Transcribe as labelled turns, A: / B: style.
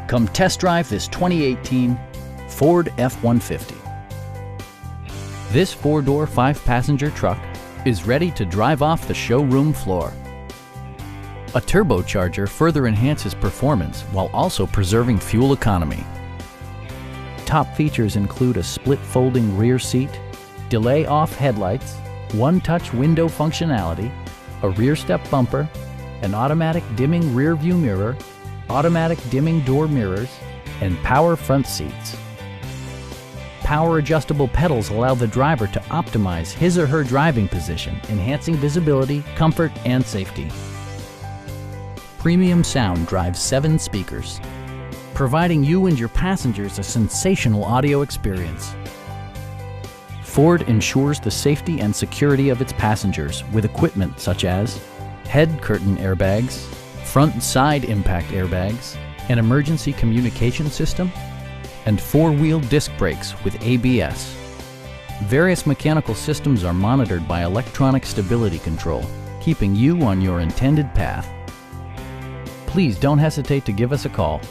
A: Come test drive this 2018 Ford F-150. This 4-door, 5-passenger truck is ready to drive off the showroom floor. A turbocharger further enhances performance while also preserving fuel economy. Top features include a split folding rear seat, delay-off headlights, one-touch window functionality, a rear step bumper, an automatic dimming rear view mirror, automatic dimming door mirrors, and power front seats. Power adjustable pedals allow the driver to optimize his or her driving position, enhancing visibility, comfort, and safety. Premium sound drives 7 speakers, providing you and your passengers a sensational audio experience. Ford ensures the safety and security of its passengers with equipment such as head curtain airbags, front and side impact airbags, an emergency communication system, and 4-wheel disc brakes with ABS. Various mechanical systems are monitored by electronic stability control, keeping you on your intended path. Please don't hesitate to give us a call.